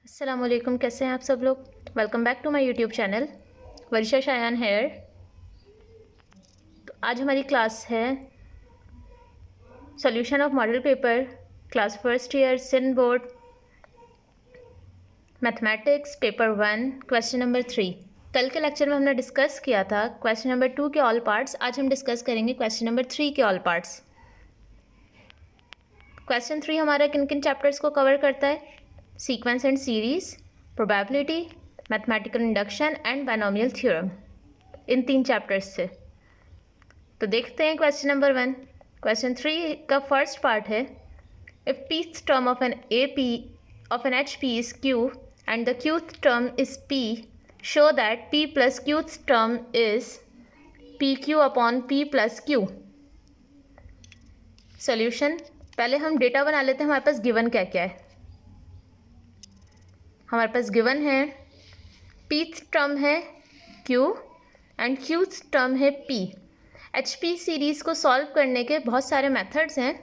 अस्सलामुअलैकुम, कैसे हैं आप सब लोग। Welcome back to my YouTube channel Varsha Shayan here. तो आज हमारी क्लास है solution of model paper class first year Sindh board mathematics paper 1 question number 3। कल के लेक्चर में हमने डिस्कस किया था क्वेश्चन नंबर 2 के ऑल पार्ट्स। आज हम डिस्कस करेंगे क्वेश्चन नंबर 3 के ऑल पार्ट्स। क्वेश्चन 3 हमारा किन किन चैप्टर्स को कवर करता है? Sequence and series, probability, mathematical induction and binomial theorem. In 3 chapters से तो देखते हैं क्वेश्चन नंबर 1। क्वेश्चन 3 का फर्स्ट पार्ट है, if pth term of an AP of an HP is Q and the qth term is P, show that P plus qth term is PQ upon P plus Q। Solution, पहले हम data बना लेते हैं। हमारे पास given क्या क्या है। हमारे पास गिवन है pth टर्म है Q एंड qth टर्म है P। HP सीरीज़ को सॉल्व करने के बहुत सारे मेथड्स हैं।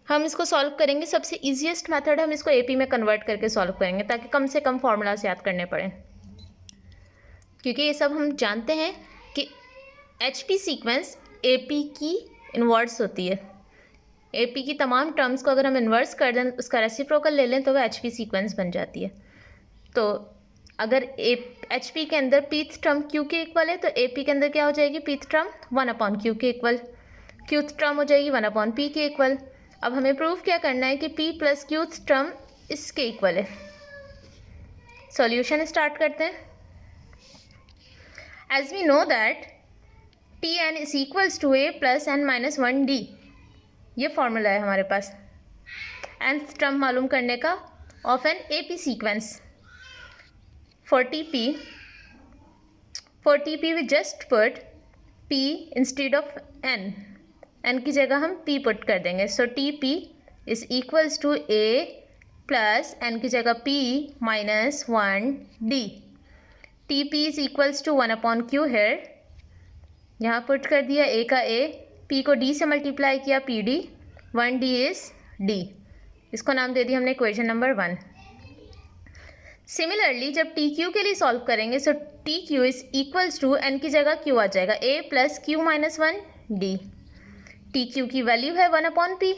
हम इसको सॉल्व करेंगे, सबसे ईजीएस्ट मेथड हम इसको AP में कन्वर्ट करके सॉल्व करेंगे ताकि कम से कम फार्मूलास याद करने पड़ें, क्योंकि ये सब हम जानते हैं कि HP सीक्वेंस AP की इन्वर्स होती है। AP की तमाम टर्म्स को अगर हम इन्वर्स कर दें, उसका रेसिप्रोकल ले लें, तो वह HP सीक्वेंस बन जाती है। तो अगर HP के अंदर pth टर्म Q के इक्वल है तो AP के अंदर क्या हो जाएगी? pth टर्म 1/Q के इक्वल, qth टर्म हो जाएगी 1/P के इक्वल। अब हमें प्रूव क्या करना है कि P प्लस qth टर्म इसके इक्वल है। सॉल्यूशन स्टार्ट करते हैं। As we know that Tn is equals to A plus n minus 1D। ये फॉर्मूला है हमारे पास nth टर्म मालूम करने का of an AP sequence. For TP we just put P instead of n की जगह हम P पुट कर देंगे। So TP is equals to A plus n की जगह P minus 1D। TP is equals to 1/Q here, यहाँ put कर दिया A का A, P को D से मल्टीप्लाई किया PD, 1D इज D। इसको नाम दे दिया हमने इक्वेशन नंबर 1। सिमिलरली जब TQ के लिए सॉल्व करेंगे so TQ is equals to n की जगह Q आ जाएगा, A plus Q minus 1D। TQ की वैल्यू है 1/P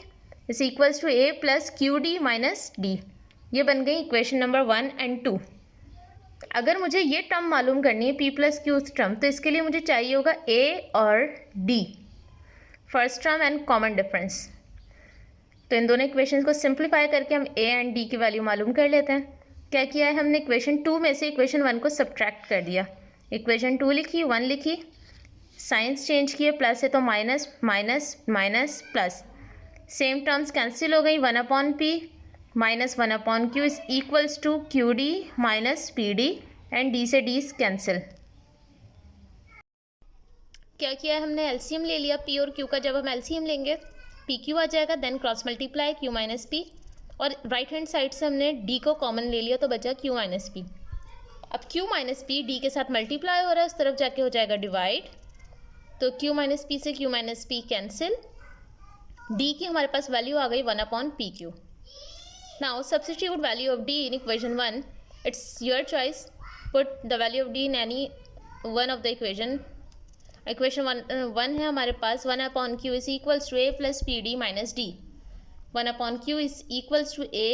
is equals to A plus QD minus D। ये बन गई इक्वेशन नंबर 1 एंड 2। अगर मुझे ये टर्म मालूम करनी है P प्लस Qth टर्म, तो इसके लिए मुझे चाहिए होगा A और D, first term and common difference. तो इन दोनों इक्वेशंस को सिंप्लीफाई करके हम A एंड D की वैल्यू मालूम कर लेते हैं। क्या किया है हमने? इक्वेशन 2 में से इक्वेशन 1 को सब्ट्रैक्ट कर दिया। इक्वेशन 2 लिखी, 1 लिखी, साइंस चेंज किए, प्लस है तो minus minus minus plus, same terms cancel हो गई, 1/P minus 1/Q is equals to QD minus PD and D से D कैंसिल। क्या किया है हमने? एलसीएम ले लिया P और Q का। जब हम एलसीएम लेंगे PQ आ जाएगा, then cross multiply Q minus P, और राइट हैंड साइड से हमने D को कॉमन ले लिया तो बचा Q माइनस P। अब Q माइनस P D के साथ मल्टीप्लाई हो रहा है, उस तरफ जाके हो जाएगा डिवाइड, तो Q माइनस P से Q minus P cancel, D की हमारे पास वैल्यू आ गई 1/PQ। Now substitute value of D in equation 1, it's your choice, put the value of D in any one of the equation. Equation 1 है हमारे पास, 1/Q is equals to A plus PD minus D। 1/Q is equals to A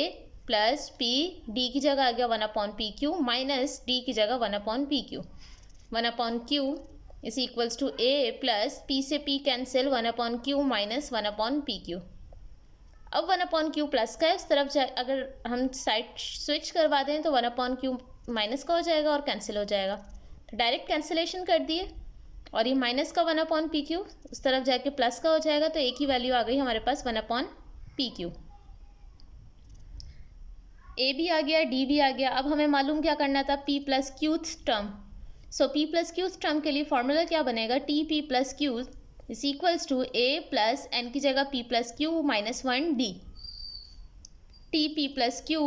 plus P, D की जगह आ गया 1/PQ minus D की जगह 1/PQ। 1/Q is equals to A plus P से P cancel, 1/Q minus 1/PQ। अब 1/Q plus का है, उस तरफ अगर हम साइड स्विच करवा दें तो 1/Q माइनस का हो जाएगा और कैंसिल हो जाएगा। तो डायरेक्ट कैंसिलेशन कर दिए, और ये माइनस का 1/PQ उस तरफ जाके प्लस का हो जाएगा, तो A की वैल्यू आ गई हमारे पास 1/PQ। A भी आ गया, D भी आ गया। अब हमें मालूम क्या करना था? P plus Qth term. So P plus Qth term के लिए फॉर्मूला क्या बनेगा? TP plus Q is equals to A plus n की जगह P plus Q minus 1D। TP plus Q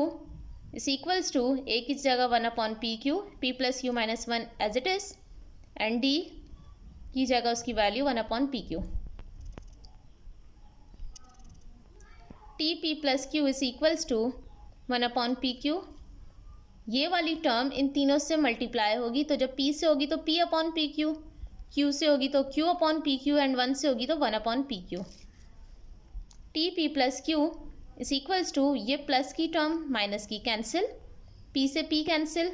is equals to A की जगह 1/PQ, P plus Q minus 1 as it is, and D की जगह उसकी value 1/PQ। TP plus Q is equals to 1/PQ ये वाली term in तीनों से multiply होगी, तो जब P से होगी तो P upon P Q, Q से होगी तो Q upon P Q and 1 से होगी तो 1 upon P Q. T P plus Q is equals to, ये प्लस की टर्म माइनस की कैंसिल, P से P कैंसिल,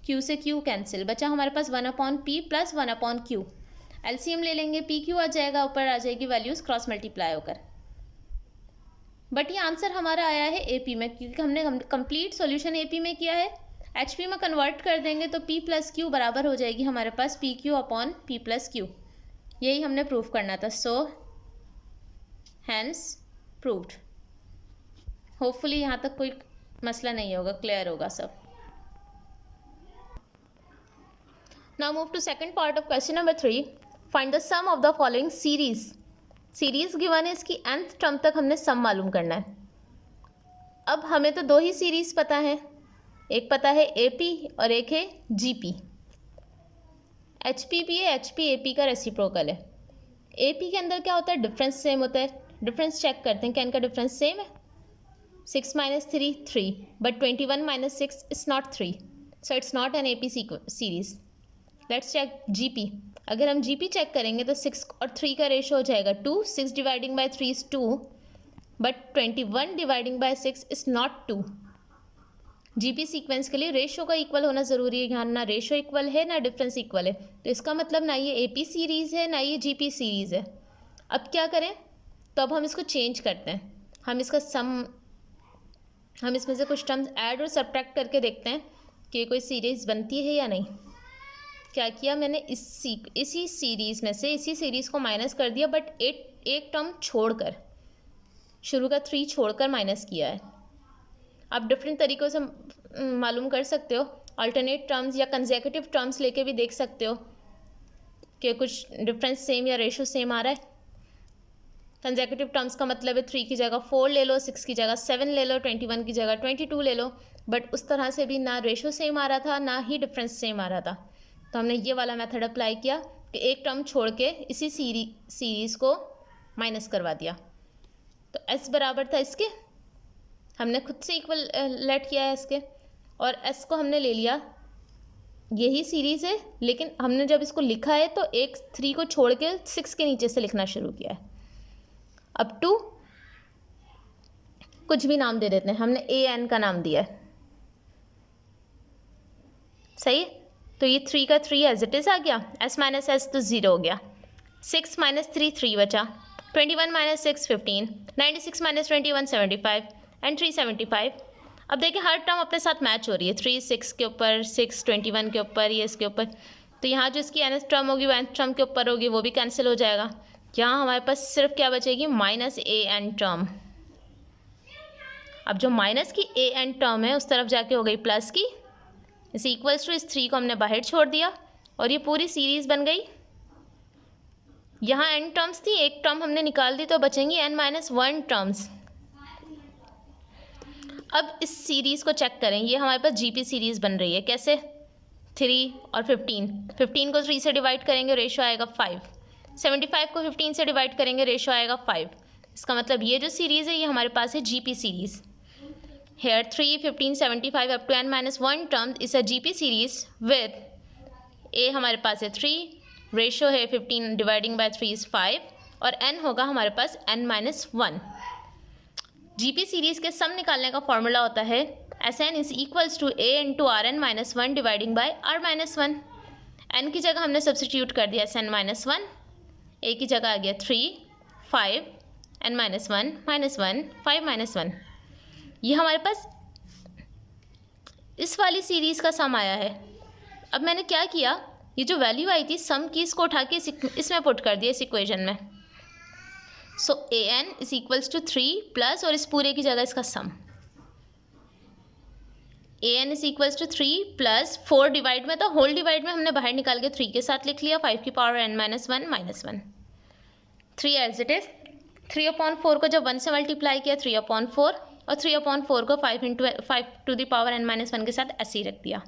Q से Q कैंसिल, बचा हमारे पास 1 upon P plus 1 upon Q. LCM ले लेंगे, पी क्यू आ जाएगा, ऊपर आ जाएगी वैल्यूज़ क्रॉस मल्टीप्लाई होकर। बट ये आंसर हमारा आया है एपी में, क्योंकि हमने कंप्लीट सॉल्यूशन एपी में किया है। एचपी में कन्वर्ट कर देंगे तो पी प्लस क्यू बराबर हो जाएगी हमारे पास P Q upon P plus Q. यही हमने प्रूव करना था। So hence proved. होपफुली यहाँ तक कोई मसला नहीं होगा, क्लियर होगा सब। Now move to second part of question number 3। Find the sum of the following series. Series given है, इसकी nth टर्म तक हमने सम मालूम करना है। अब हमें तो दो ही सीरीज पता है, एक पता है AP और एक है GP। HP भी है, HP AP का रेसिप्रोकल है। AP के अंदर क्या होता है, डिफरेंस सेम होता है। डिफरेंस चेक करते हैं, क्या इनका डिफरेंस सेम है? 6 - 3 3, but 21 - 6 is not 3, so it's not an AP series. Let's check GP। अगर हम GP चेक करेंगे तो 6 और 3 का रेशो हो जाएगा 2, 6 dividing by 3 is 2, but 21 dividing by 6 is not 2। GP sequence के लिए रेशो का इक्वल होना ज़रूरी है, यहाँ ना रेशो इक्वल है ना डिफरेंस इक्वल है, तो इसका मतलब ना ये AP सीरीज़ है ना ये GP सीरीज़ है। अब क्या करें, तो अब हम इसको चेंज करते हैं। हम इसका सम, हम इसमें से कुछ टर्म्स ऐड और सब्ट्रैक्ट करके देखते हैं कि कोई सीरीज़ बनती है या नहीं। क्या किया मैंने, इसी सीरीज़ में से इसी सीरीज़ को माइनस कर दिया, बट एक टर्म छोड़कर, शुरू का 3 छोड़कर माइनस किया है। आप डिफरेंट तरीक़ों से मालूम कर सकते हो, अल्टरनेट टर्म्स या कंसेक्यूटिव टर्म्स लेके भी देख सकते हो कि कुछ डिफरेंस सेम या रेशो सेम आ रहा है। कंसेक्यूटिव टर्म्स का मतलब है 3 की जगह 4 ले लो, 6 की जगह 7 ले लो, 21 की जगह 22 ले लो, बट उस तरह से भी ना रेशो सेम आ रहा था ना ही डिफरेंस सेम आ रहा था। तो हमने ये वाला मेथड अप्लाई किया कि एक टर्म छोड़ के इसी सीरीज़ को माइनस करवा दिया। तो S बराबर था इसके, हमने खुद से इक्वल लेट किया है इसके, और S को हमने ले लिया, यही सीरीज़ है, लेकिन हमने जब इसको लिखा है तो एक 3 को छोड़ के 6 के नीचे से लिखना शुरू किया है। अब 2 कुछ भी नाम दे देते हैं, हमने AN का नाम दिया है, सही। तो ये 3 का 3 एज इट इज़ आ गया, S माइनस S तो 0 हो गया, 6 - 3 3 बचा, 21 - 6 15, 96 - 21 75 एंड 375। अब देखिए हर टर्म अपने साथ मैच हो रही है, 3 6 के ऊपर, 6 21 के ऊपर, ये इसके ऊपर, तो यहाँ जो इसकी nth टर्म होगी वो nth टर्म के ऊपर होगी, वो भी कैंसिल हो जाएगा। यहाँ हमारे पास सिर्फ क्या बचेगी, -AN टर्म। अब जो माइनस की AN टर्म है उस तरफ जाके हो गई प्लस की, इस इक्वल्स टू इस 3 को हमने बाहर छोड़ दिया और ये पूरी सीरीज़ बन गई। यहाँ n टर्म्स थी, एक टर्म हमने निकाल दी तो बचेंगी n - 1 टर्म्स। अब इस सीरीज़ को चेक करें, ये हमारे पास GP सीरीज़ बन रही है, कैसे, 3 और 15 को 3 से डिवाइड करेंगे रेशो आएगा 5, 75 को 15 से डिवाइड करेंगे रेशो आएगा 5। इसका मतलब ये जो सीरीज़ है ये हमारे पास है GP series. Here 3, 15, 75 up to n - 1 term is a GP series with A हमारे पास है 3, रेशो है 15 डिवाइडिंग बाय 3 इज़ 5, और n होगा हमारे पास n - 1। GP सीरीज़ के सम निकालने का फॉर्मूला होता है Sn is equals to A × Rn - 1 dividing by R - 1। n की जगह हमने सब्सिट्यूट कर दिया Sn - 1, A की जगह आ गया 3 5, n - 1 -1 5 - 1। ये हमारे पास इस वाली सीरीज़ का सम आया है। अब मैंने क्या किया, ये जो वैल्यू आई थी सम की, इसको उठा के इसमें पुट कर दिया इस इक्वेशन में। So AN is equals to 3 plus, और इस पूरे की जगह इसका sum, AN is equals to 3 plus 4 divide में, तो होल डिवाइड में हमने बाहर निकाल के 3 के साथ लिख लिया, 5 की power n - 1 -1, 3 as it is. 3/4 को जब 1 से मल्टीप्लाई किया 3/4, और 3/4 को 5 × 5 टू द पावर n - 1 के साथ ऐसे ही रख दिया।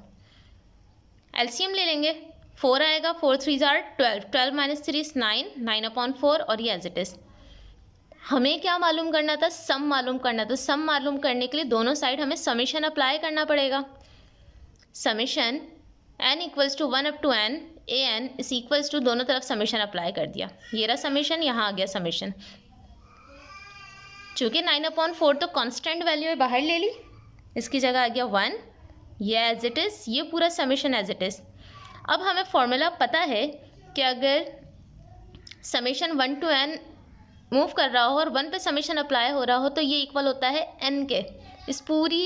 एलसीएम ले लेंगे, 4 आएगा, 4 3s are 12, 12 - 3 is 9, 9/4, और ये एज इट इज़। हमें क्या मालूम करना था, सम मालूम करना। तो सम मालूम करने के लिए दोनों साइड हमें समेशन अप्लाई करना पड़ेगा। Summation n equals to 1 up to n A N is equals to दोनों तरफ समेशन अप्लाई कर दिया, ये रहा समेशन, यहाँ आ गया समेशन। चूँकि 9/4 तो कांस्टेंट वैल्यू है, बाहर ले ली, इसकी जगह आ गया 1, ये एज इट इज़, ये पूरा समेशन एज इट इज़। अब हमें फॉर्मूला पता है कि अगर समेशन 1 टू n मूव कर रहा हो और 1 पे समेशन अप्लाई हो रहा हो तो ये इक्वल होता है n के। इस पूरी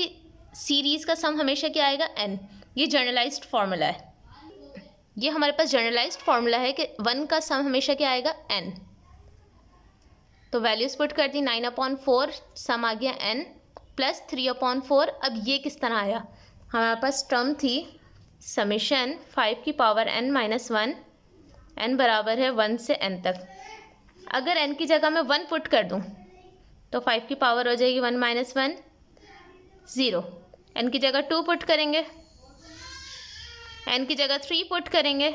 सीरीज़ का सम हमेशा क्या आएगा, n। ये जनरलाइज्ड फार्मूला है, ये हमारे पास जनरलाइज्ड फार्मूला है कि 1 का सम हमेशा क्या आएगा, n। तो वैल्यूज़ पुट कर दी, 9/4 सम आ गया n प्लस 3/4। अब ये किस तरह आया, हमारे पास टर्म थी समेशन 5 की पावर n माइनस 1, n बराबर है 1 से n तक। अगर n की जगह मैं 1 पुट कर दूं तो 5 की पावर हो जाएगी 1 माइनस 1 0। n की जगह 2 पुट करेंगे, n की जगह 3 पुट करेंगे,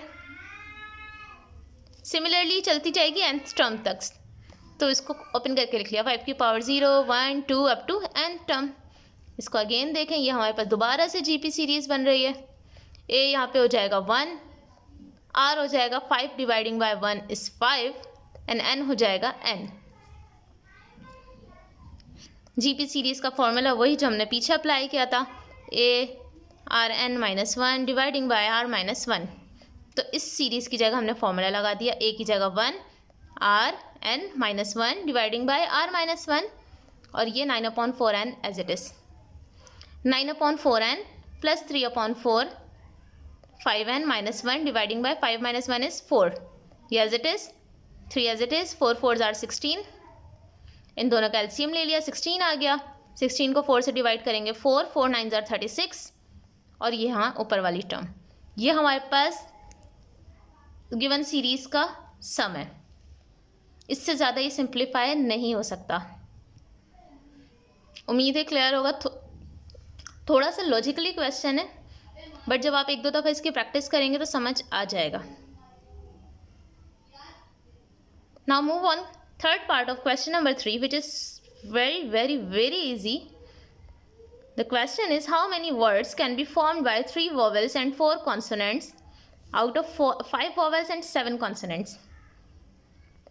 सिमिलरली चलती जाएगी nth टर्म तक। तो इसको ओपन करके लिख लिया, 5 की power 0 1 2 up to n term. इसको अगेन देखें, ये हमारे पास दोबारा से जीपी सीरीज़ बन रही है। a यहाँ पे हो जाएगा 1, r हो जाएगा 5 dividing by 1 is 5 and n हो जाएगा n। जीपी सीरीज़ का फॉर्मूला वही जो हमने पीछे अप्लाई किया था, a r n minus 1 dividing by r minus 1। तो इस सीरीज़ की जगह हमने फॉर्मूला लगा दिया, a की जगह 1 r n minus 1 dividing by r minus 1, और ये 9/4n as it is. 9/4n plus 3/4 5n minus 1 dividing by 5 minus 1 is 4, ये as it is, 3 as it is, 4 4s are 16। इन दोनों का एलसीएम ले लिया, 16 आ गया। 16 को 4 से डिवाइड करेंगे 4, 4 9s आर 36, और ये यहाँ ऊपर वाली टर्म, ये हमारे पास गिवन सीरीज़ का सम है। इससे ज़्यादा ये सिंप्लीफाई नहीं हो सकता। उम्मीद है क्लियर होगा। थोड़ा सा लॉजिकली क्वेश्चन है, बट जब आप एक दो दफ़ा इसकी प्रैक्टिस करेंगे तो समझ आ जाएगा। Now move on third part of question number 3, which is very easy. The question is, how many words can be formed by 3 vowels and 4 consonants out of 5 vowels and 7 consonants?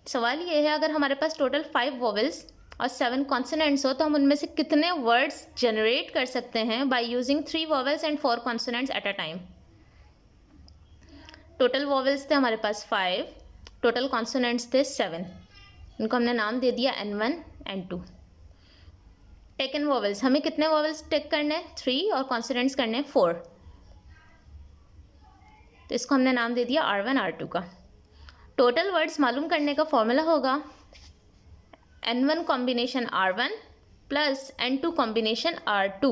सवाल ये है, अगर हमारे पास total 5 vowels और 7 consonants हो तो हम उनमें से कितने वर्ड्स जनरेट कर सकते हैं by using 3 vowels and 4 consonants at a time. Total vowels थे हमारे पास 5, टोटल कॉन्सोनेंट्स थे 7, इनको हमने नाम दे दिया N1 N2। टेकन वॉवल्स, हमें कितने वॉवल्स टेक करने हैं, 3, और कॉन्सोनेंट्स करने हैं 4, तो इसको हमने नाम दे दिया R1 R2 का। टोटल वर्ड्स मालूम करने का फॉर्मूला होगा N1 combination R1 plus N2 combination R2।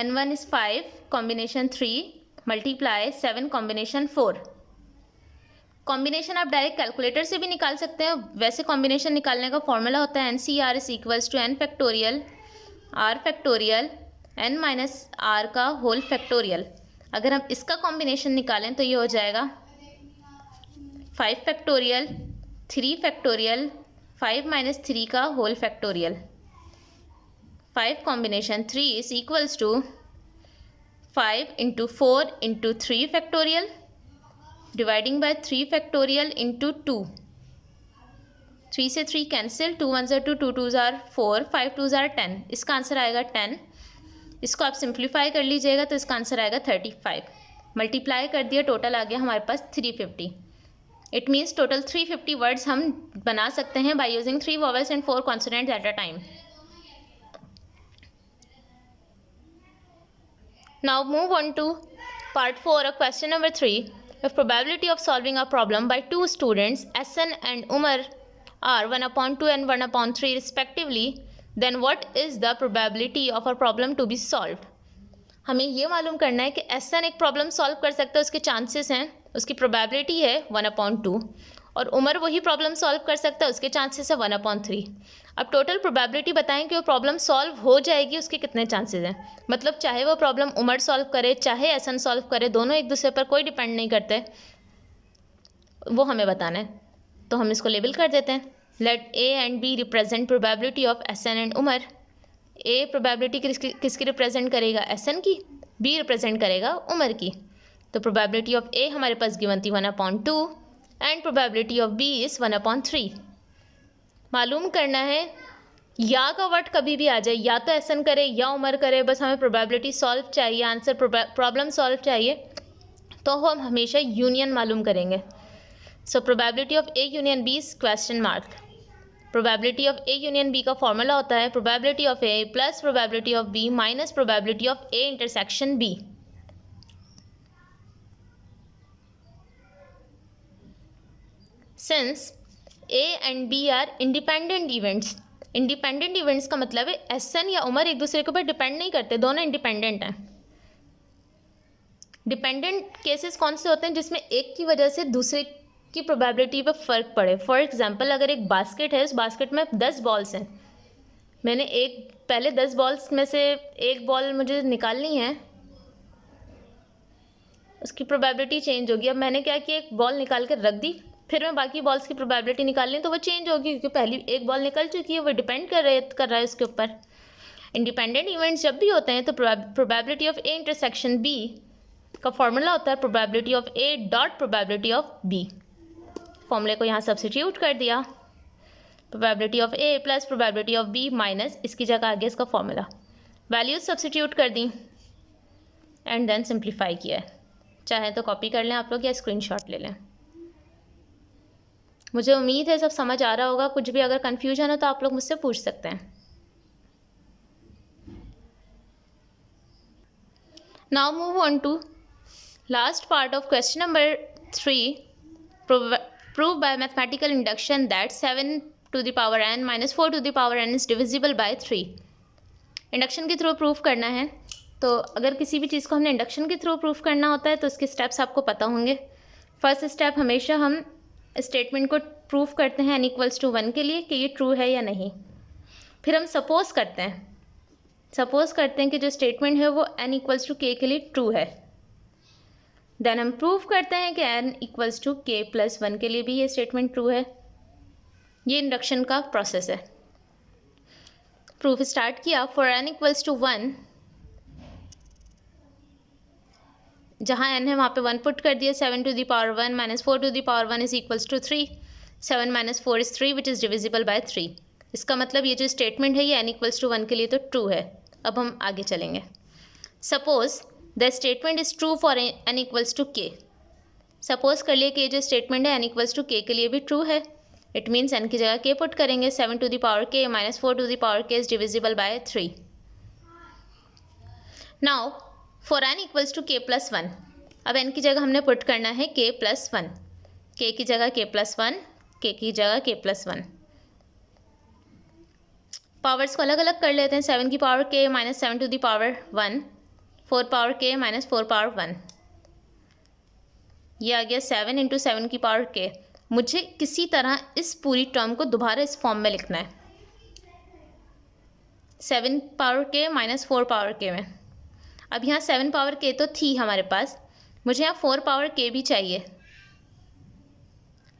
N1 is 5 combination 3 multiply 7 combination 4। Combination आप डायरेक्ट कैलकुलेटर से भी निकाल सकते हैं। वैसे कॉम्बिनेशन निकालने का फॉर्मूला होता है NCR is equals to n factorial r factorial n minus r का होल फैक्टोरियल। अगर हम इसका कॉम्बिनेशन निकालें तो ये हो जाएगा 5 फैक्टोरियल 3 फैक्टोरियल 5 माइनस 3 का whole factorial. 5 combination 3 is equals to 5 into 4 into 3 factorial dividing by 3 factorial into 2। 3 से 3 cancel, 2 1s are 2, 2 2s are 4, 5 2s are 10। इसका आंसर आएगा 10। इसको आप सिंप्लीफाई कर लीजिएगा तो इसका आंसर आएगा 35। मल्टीप्लाई कर दिया, टोटल आ गया हमारे पास 350। इट मीन्स टोटल 350 वर्ड्स हम बना सकते हैं by using 3 vowels and 4 consonants at a time. Now move on to part 4 of question number 3। If probability of solving a problem by 2 students SN and Umar are 1/2 and 1/3 respectively, then what is the probability of a problem to be solved? हमें ये मालूम करना है कि SN एक problem solve कर सकता है, उसके चांसेस हैं, उसकी प्रोबेबिलिटी है 1/2, और उमर वही प्रॉब्लम सॉल्व कर सकता है, उसके चांसेस है 1/3। अब टोटल प्रोबेबिलिटी बताएं कि वो प्रॉब्लम सॉल्व हो जाएगी, उसके कितने चांसेस हैं। मतलब चाहे वो प्रॉब्लम उमर सॉल्व करे चाहे एसन सॉल्व करे, दोनों एक दूसरे पर कोई डिपेंड नहीं करते, वो हमें बताना है। तो हम इसको लेबल कर देते हैं, let A and B represent probability of Ehsan and Umar. A probability किसकी रिप्रेजेंट करेगा, एसन की, बी रिप्रेजेंट करेगा उमर की। तो प्रोबेबिलिटी ऑफ ए हमारे पास गिवन थी 1/2 and probability of B is 1/3। मालूम करना है या का वर्ड कभी भी आ जाए, या तो एसन करे या उमर करे, बस हमें प्रोबेबिलिटी सॉल्व चाहिए, आंसर प्रॉब्लम सॉल्व चाहिए, तो हम हमेशा यूनियन मालूम करेंगे। So probability of A union B is question mark. Probability of A union B का फॉर्मूला होता है probability of A plus probability of B minus probability of A intersection B. Since A and B are independent events, independent events का मतलब है एसन या उमर एक दूसरे के ऊपर डिपेंड नहीं करते, दोनों इंडिपेंडेंट हैं। डिपेंडेंट केसेस कौन से होते हैं, जिसमें एक की वजह से दूसरे की प्रोबेबिलिटी पे फ़र्क पड़े। फॉर एग्जांपल अगर एक बास्केट है, उस बास्केट में 10 बॉल्स हैं, मैंने पहले 10 बॉल्स में से एक बॉल मुझे निकालनी है, उसकी प्रोबेबिलिटी चेंज होगी। अब मैंने क्या किया, एक बॉल निकाल कर रख दी, फिर मैं बाकी बॉल्स की प्रोबेबिलिटी निकालनी, तो वो चेंज होगी क्योंकि पहली एक बॉल निकल चुकी है, वो डिपेंड कर रहा है उसके ऊपर। इंडिपेंडेंट इवेंट्स जब भी होते हैं तो probability of A intersection B का फॉर्मूला होता है probability of A dot probability of B. फॉर्मूले को यहाँ सब्स्टिट्यूट कर दिया, probability of A plus probability of B minus, इसकी जगह आगे इसका फॉर्मूला, वैल्यूज सब्स्टिट्यूट कर दी एंड देन सिंप्लीफाई किया है। चाहे तो कॉपी कर लें आप लोग या स्क्रीनशॉट ले लें। मुझे उम्मीद है सब समझ आ रहा होगा। कुछ भी अगर कन्फ्यूजन हो तो आप लोग मुझसे पूछ सकते हैं। Now move on to last part of question number 3। Prove by mathematical induction that 7 to the power n minus 4 to the power n is divisible by 3। Induction के थ्रू प्रूफ करना है। तो अगर किसी भी चीज़ को हमने इंडक्शन के थ्रू प्रूफ करना होता है तो उसके स्टेप्स आपको पता होंगे। फर्स्ट स्टेप हमेशा हम स्टेटमेंट को प्रूफ करते हैं n=1 के लिए कि ये ट्रू है या नहीं। फिर हम सपोज करते हैं कि जो स्टेटमेंट है वो n=k के लिए ट्रू है। देन हम प्रूफ करते हैं कि n=k+1 के लिए भी ये स्टेटमेंट ट्रू है। ये इंडक्शन का प्रोसेस है। प्रूफ स्टार्ट किया। फॉर n=1, जहाँ n है वहाँ पे 1 पुट कर दिया। 7 to the power 1 minus 4 to the power 1 is equals to 3। 7 minus 4 is 3 which is divisible by 3। इसका मतलब ये जो स्टेटमेंट है ये n=1 के लिए तो ट्रू है। अब हम आगे चलेंगे। Suppose the statement is true for n=k। Suppose कर लिए कि ये जो स्टेटमेंट है n=k के लिए भी ट्रू है। इट मीन्स n की जगह k पुट करेंगे। 7 to the power k minus 4 to the power k is divisible by 3। Now for n=k+1, अब n की जगह हमने पुट करना है k+1। k की जगह k+1, k की जगह k+1। पावर्स को अलग अलग कर लेते हैं। 7 की power k minus 7 to the power 1, 4 power k minus 4 power 1। ये आ गया 7 × 7 की पावर k। मुझे किसी तरह इस पूरी टर्म को दोबारा इस फॉर्म में लिखना है, 7 power k minus 4 power k में। अब यहाँ 7 पावर k तो थी हमारे पास, मुझे यहाँ 4 पावर k भी चाहिए,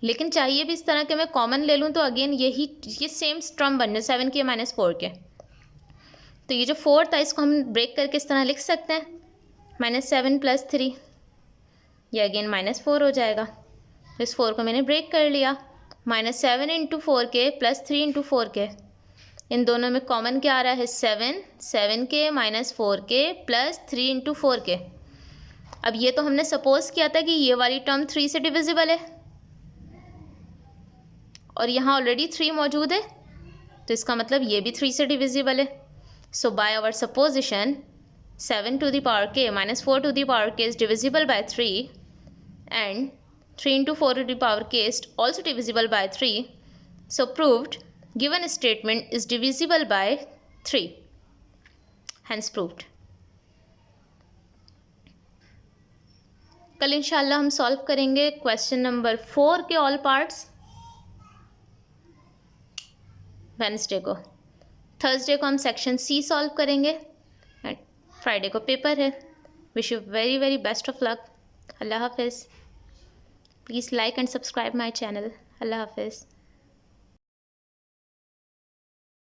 लेकिन चाहिए भी इस तरह के मैं कॉमन ले लूँ तो अगेन ये सेम टर्म बन जाए 7k माइनस 4k। तो ये जो 4 था इसको हम ब्रेक करके इस तरह लिख सकते हैं -7 + 3, ये अगेन -4 हो जाएगा। इस 4 को मैंने ब्रेक कर लिया। -7 × 4k + 3 × 4k, इन दोनों में कॉमन क्या आ रहा है 7k माइनस 4k + 3 × 4k। अब ये तो हमने सपोज किया था कि ये वाली टर्म 3 से डिविजिबल है और यहाँ ऑलरेडी 3 मौजूद है, तो इसका मतलब ये भी 3 से डिविजिबल है। So by our supposition 7 to the power k minus 4 to the power k is divisible by 3 and 3 × 4 to the power k is also divisible by 3. So proved, given statement is divisible by 3. Hence proved. कल इंशाल्लाह हम solve करेंगे question number 4 के all parts Wednesday को। Thursday को हम section C solve करेंगे and Friday को पेपर है। Wish you very very best of luck. अल्लाह हाफिज़। Please like and subscribe my channel. अल्लाह हाफिज़।